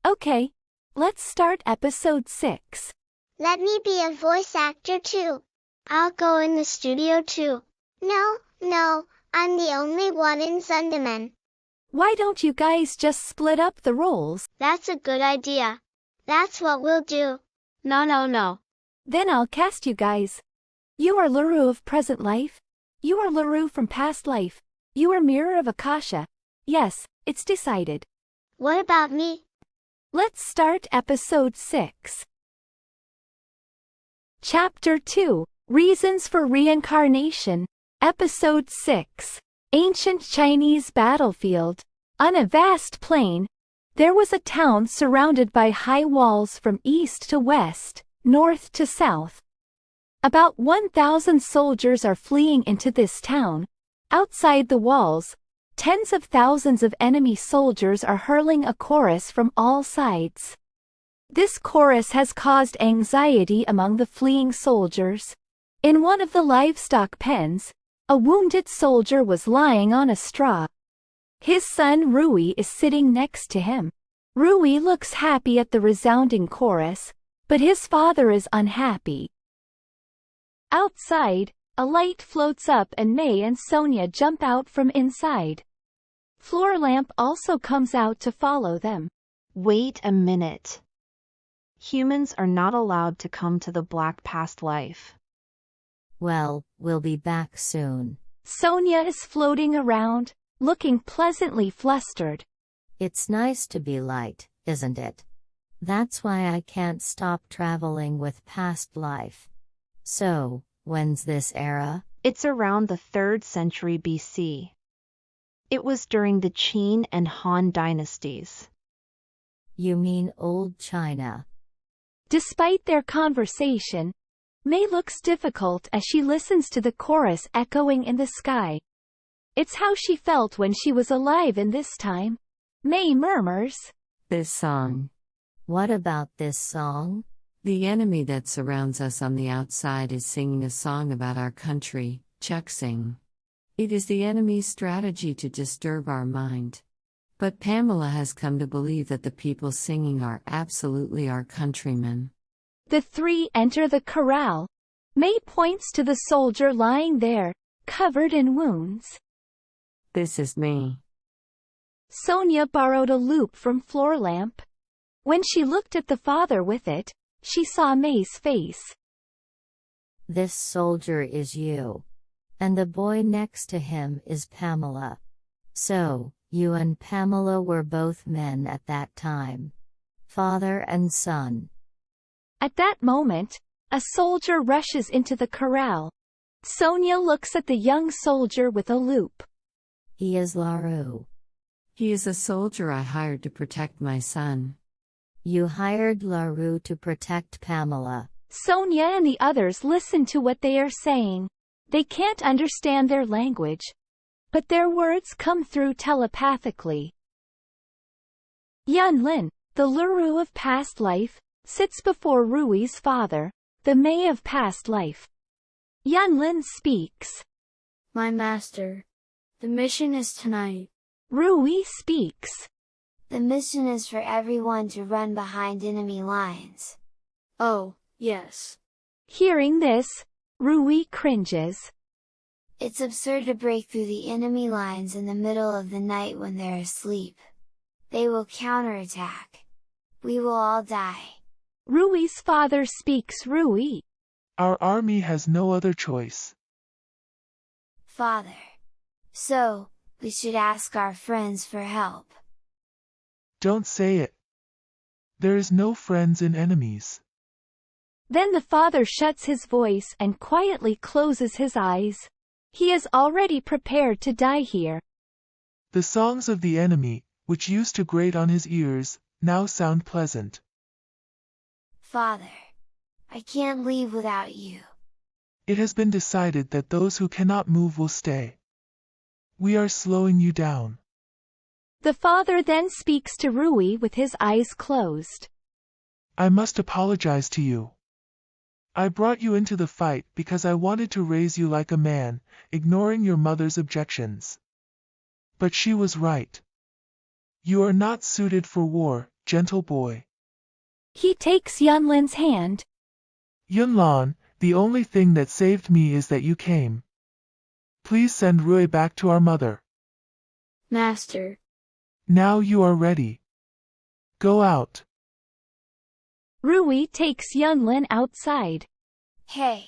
Okay, let's start episode 6. Let me be a voice actor too. I'll go in the studio too. No, I'm the only one in Zundamon. Why don't you guys just split up the roles? That's a good idea. That's what we'll do. No. Then I'll cast you guys. You are Laru of present life. You are Laru from past life. You are Mirror of Akasha. Yes, it's decided. What about me? Let's start episode 6. Chapter 2, Reasons for Reincarnation. Episode 6. Ancient Chinese Battlefield. On a vast plain, there was a town surrounded by high walls from east to west, north to south. About 1,000 soldiers are fleeing into this town. Outside the walls, tens of thousands of enemy soldiers are hurling a chorus from all sides. This chorus has caused anxiety among the fleeing soldiers. In one of the livestock pens, a wounded soldier was lying on a straw. His son Rui is sitting next to him. Rui looks happy at the resounding chorus, but his father is unhappy. Outside, a light floats up and May and Sonya jump out from inside. Floor Lamp also comes out to follow them. Wait a minute. Humans are not allowed to come to the black past life. Well, we'll be back soon. Sonya is floating around, looking pleasantly flustered. It's nice to be light, isn't it? That's why I can't stop traveling with past life. So, when's this era? It's around the 3rd century BC. It was during the Qin and Han dynasties. You mean old China? Despite their conversation, May looks difficult as she listens to the chorus echoing in the sky. It's how she felt when she was alive in this time. May murmurs, This song. What about this song? The enemy that surrounds us on the outside is singing a song about our country, Chuxing. It is the enemy's strategy to disturb our mind. But Pamela has come to believe that the people singing are absolutely our countrymen. The three enter the corral. May points to the soldier lying there, covered in wounds. This is me. Sonya borrowed a loupe from Floor Lamp. When she looked at the father with it, she saw May's face. This soldier is you. And the boy next to him is Pamela. So, you and Pamela were both men at that time. Father and son. At that moment, a soldier rushes into the corral. Sonya looks at the young soldier with a loupe. He is Laru. He is a soldier I hired to protect my son. You hired Laru to protect Pamela. Sonya and the others listen to what they are saying. They can't understand their language, but their words come through telepathically. Yunlin, the Laru of past life, sits before Rui's father, the May of past life. Yunlin speaks. My master, the mission is tonight. Rui speaks. The mission is for everyone to run behind enemy lines. Oh, yes. Hearing this, Rui cringes. It's absurd to break through the enemy lines in the middle of the night when they're asleep. They will counterattack. We will all die. Rui's father speaks. Rui. Our army has no other choice. Father. So, we should ask our friends for help. Don't say it. There is no friends in enemies. Then the father shuts his voice and quietly closes his eyes. He is already prepared to die here. The songs of the enemy, which used to grate on his ears, now sound pleasant. Father, I can't leave without you. It has been decided that those who cannot move will stay. We are slowing you down. The father then speaks to Rui with his eyes closed. I must apologize to you. I brought you into the fight because I wanted to raise you like a man, ignoring your mother's objections. But she was right. You are not suited for war, gentle boy. He takes Yunlin's hand. Yunlan, the only thing that saved me is that you came. Please send Rui back to our mother. Master. Now you are ready. Go out. Rui takes Yunlin outside. Hey!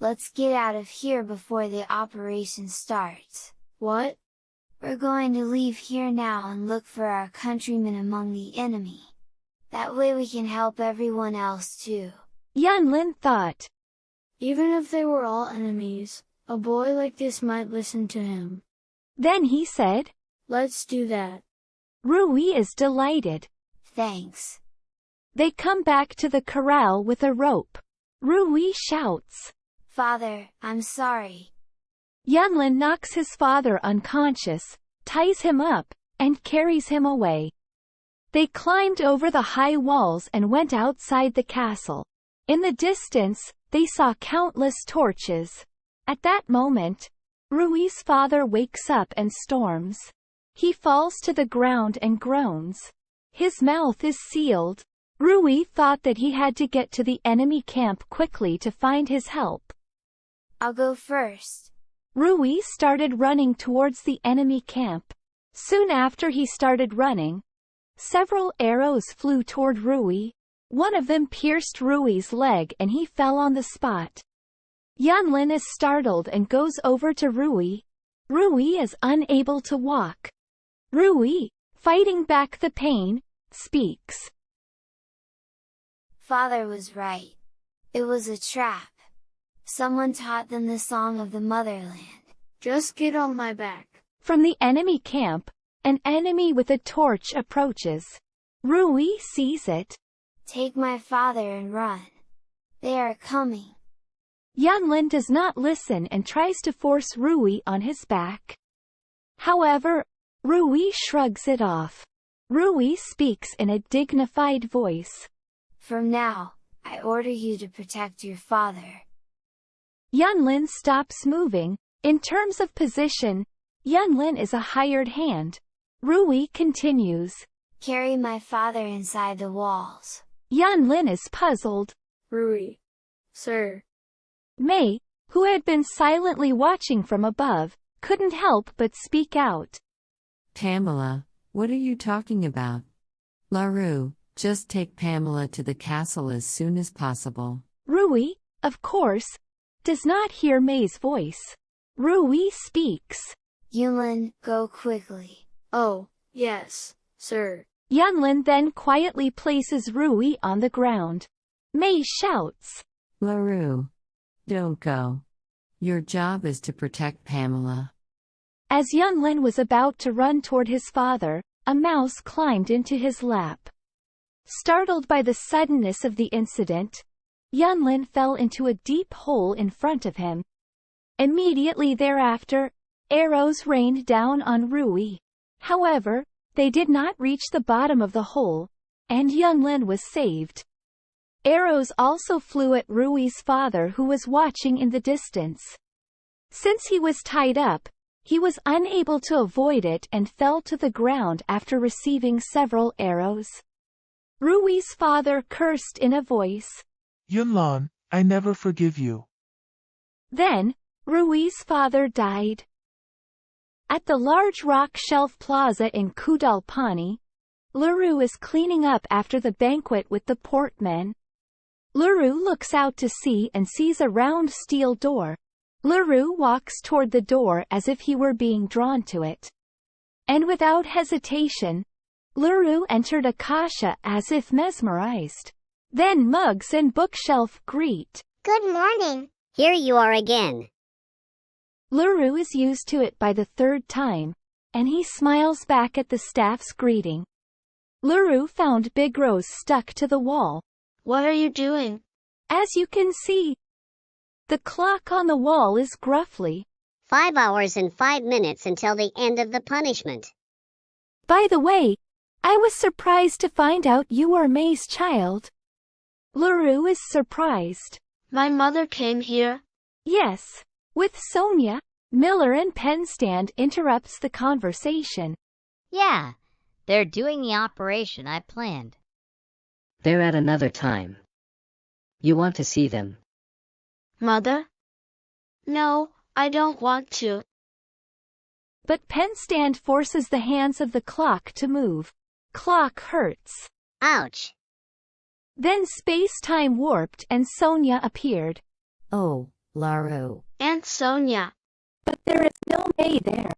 Let's get out of here before the operation starts. What? We're going to leave here now and look for our countrymen among the enemy. That way we can help everyone else too. Yunlin thought. Even if they were all enemies, a boy like this might listen to him. Then he said, Let's do that. Rui is delighted. Thanks. They come back to the corral with a rope. Rui shouts. Father, I'm sorry. Yunlin knocks his father unconscious, ties him up, and carries him away. They climbed over the high walls and went outside the castle. In the distance, they saw countless torches. At that moment, Rui's father wakes up and storms. He falls to the ground and groans. His mouth is sealed. Rui thought that he had to get to the enemy camp quickly to find his help. I'll go first. Rui started running towards the enemy camp. Soon after he started running, several arrows flew toward Rui. One of them pierced Rui's leg and he fell on the spot. Yunlin is startled and goes over to Rui. Rui is unable to walk. Rui, fighting back the pain, speaks. Father was right. It was a trap. Someone taught them the song of the motherland. Just get on my back. From the enemy camp, an enemy with a torch approaches. Rui sees it. Take my father and run. They are coming. Yunlin does not listen and tries to force Rui on his back. However, Rui shrugs it off. Rui speaks in a dignified voice. From now, I order you to protect your father. Yunlin stops moving. In terms of position, Yunlin is a hired hand. Rui continues. Carry my father inside the walls. Yunlin is puzzled. Rui. Sir. Mei, who had been silently watching from above, couldn't help but speak out. Pamela, what are you talking about? LaRue, just take Pamela to the castle as soon as possible. Rui, of course, does not hear Mei's voice. Rui speaks. Yunlin, go quickly. Oh, yes, sir. Yunlin then quietly places Rui on the ground. Mei shouts. LaRue, don't go. Your job is to protect Pamela. As Yunlin was about to run toward his father, a mouse climbed into his lap. Startled by the suddenness of the incident, Yunlin fell into a deep hole in front of him. Immediately thereafter, arrows rained down on Rui. However, they did not reach the bottom of the hole, and Yunlin was saved. Arrows also flew at Rui's father, who was watching in the distance. Since he was tied up, he was unable to avoid it and fell to the ground after receiving several arrows. Rui's father cursed in a voice. Yunlan, I never forgive you. Then, Rui's father died. At the large rock shelf plaza in Kudalpani, LaRue is cleaning up after the banquet with the portmen. LaRue looks out to sea and sees a round steel door. LaRue walks toward the door as if he were being drawn to it. And without hesitation, LaRue entered Akasha as if mesmerized. Then mugs and bookshelf greet. Good morning. Here you are again. LaRue is used to it by the third time, and he smiles back at the staff's greeting. LaRue found Big Rose stuck to the wall. What are you doing? As you can see, the clock on the wall is gruffly 5 hours and 5 minutes until the end of the punishment. By the way, I was surprised to find out you are Mei's child. LaRue is surprised. My mother came here. Yes. With Sonya, Miller and Penstand interrupts the conversation. Yeah. They're doing the operation I planned. They're at another time. You want to see them? Mother? No, I don't want to. But penstand forces the hands of the clock to move. Clock hurts. Ouch. Then space-time warped and Sonya appeared. Oh, Laru. Aunt Sonya. But there is no May there.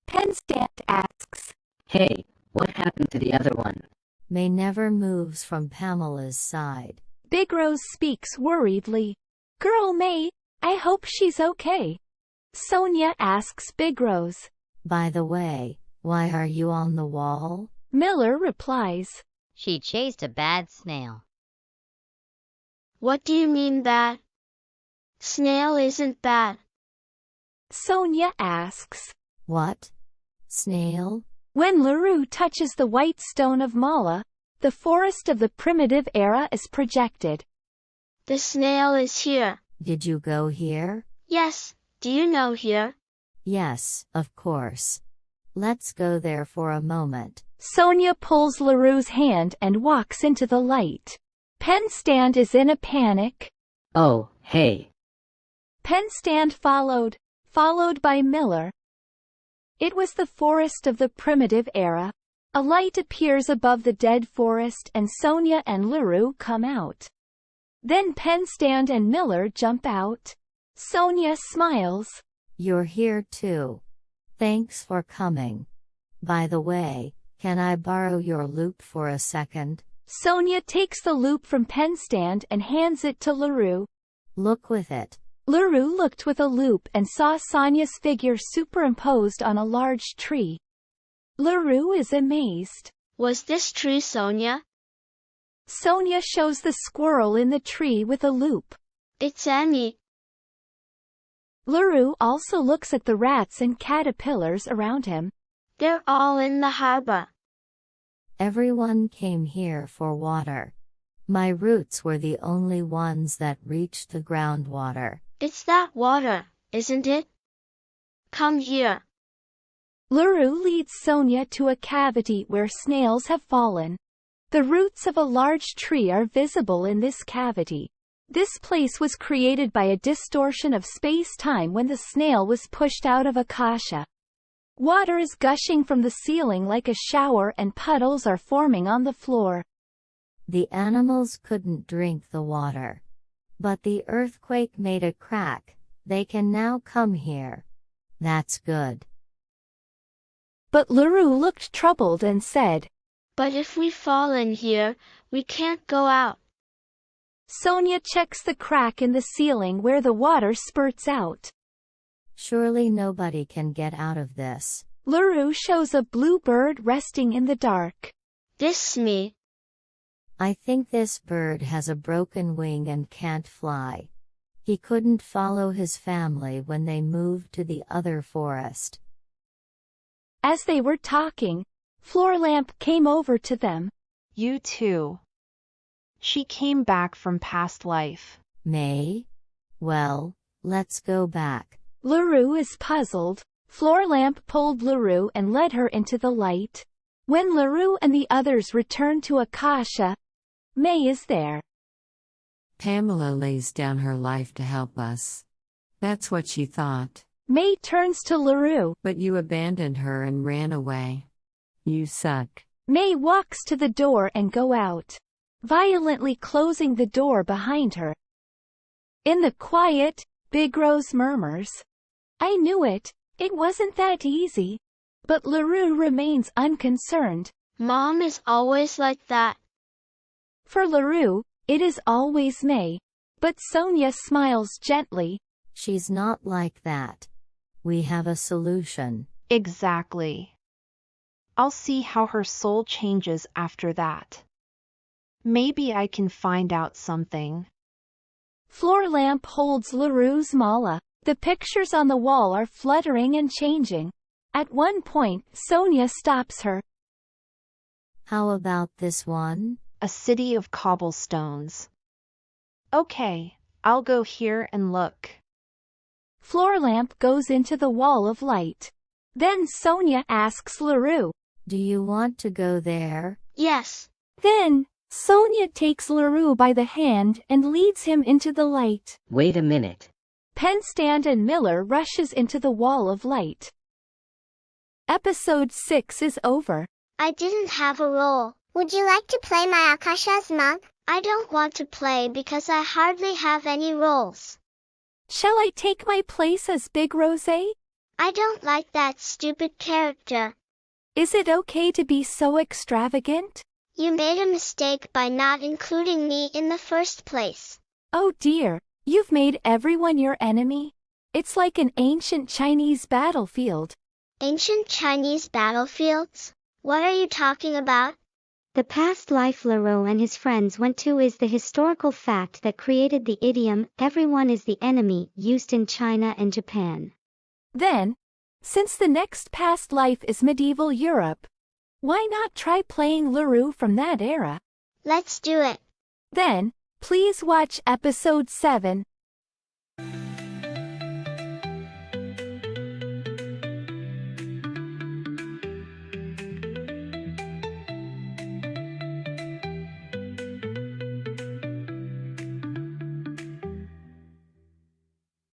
Penstand asks. Hey, what happened to the other one? May never moves from Pamela's side. Big Rose speaks worriedly. Girl May, I hope she's okay. Sonya asks Big Rose. By the way, why are you on the wall? Miller replies. She chased a bad snail. What do you mean bad? Snail isn't bad. Sonya asks. What? Snail? When Laru touches the white stone of Mala, the forest of the primitive era is projected. The snail is here. Did you go here? Yes, do you know here? Yes, of course. Let's go there for a moment. Sonya pulls Laru's hand and walks into the light. Penstand is in a panic. Oh, hey. Penstand followed by Miller. It was the forest of the primitive era. A light appears above the dead forest and Sonya and Laru come out. Then Penstand and Miller jump out. Sonya smiles. You're here too. Thanks for coming. By the way, can I borrow your loop for a second? Sonya takes the loop from Penstand and hands it to Laru. Look with it. Laru looked with a loop and saw Sonya's figure superimposed on a large tree. Laru is amazed. Was this true, Sonya? Sonya shows the squirrel in the tree with a loop. It's Annie. Laru also looks at the rats and caterpillars around him. They're all in the harbor. Everyone came here for water. My roots were the only ones that reached the groundwater. It's that water, isn't it? Come here. Laru leads Sonya to a cavity where snails have fallen. The roots of a large tree are visible in this cavity. This place was created by a distortion of space-time when the snail was pushed out of Akasha. Water is gushing from the ceiling like a shower and puddles are forming on the floor. The animals couldn't drink the water. But the earthquake made a crack. They can now come here. That's good. But Laru looked troubled and said, But if we fall in here, we can't go out. Sonya checks the crack in the ceiling where the water spurts out. Surely nobody can get out of this. Laru shows a blue bird resting in the dark. This me. I think this bird has a broken wing and can't fly. He couldn't follow his family when they moved to the other forest. As they were talking, Floorlamp came over to them. You too. She came back from past life. May? Well, let's go back. Laru is puzzled. Floorlamp pulled Laru and led her into the light. When Laru and the others return to Akasha, May is there. Pamela lays down her life to help us. That's what she thought. May turns to Laru. But you abandoned her and ran away. You suck. May walks to the door and go out, violently closing the door behind her. In the quiet, Big Rose murmurs, I knew it. It wasn't that easy. But Laru remains unconcerned. Mom is always like that. For Laru, it is always May. But Sonya smiles gently. She's not like that. We have a solution. Exactly. I'll see how her soul changes after that. Maybe I can find out something. Floorlamp holds Laru's mala. The pictures on the wall are fluttering and changing. At one point, Sonya stops her. How about this one? A city of cobblestones. Okay, I'll go here and look. Floorlamp goes into the wall of light. Then Sonya asks Laru, Do you want to go there? Yes. Then, Sonya takes LaRue by the hand and leads him into the light. Wait a minute. Penstand and Miller rushes into the wall of light. Episode 6 is over. I didn't have a role. Would you like to play my Akasha's mug? I don't want to play because I hardly have any roles. Shall I take my place as Big Rose? I don't like that stupid character. Is it okay to be so extravagant? You made a mistake by not including me in the first place. Oh dear, you've made everyone your enemy? It's like an ancient Chinese battlefield. Ancient Chinese battlefields? What are you talking about? The past life LaRue and his friends went to is the historical fact that created the idiom, everyone is the enemy, used in China and Japan. Then, since the next past life is medieval Europe, why not try playing LaRue from that era? Let's do it. Then, please watch episode 7,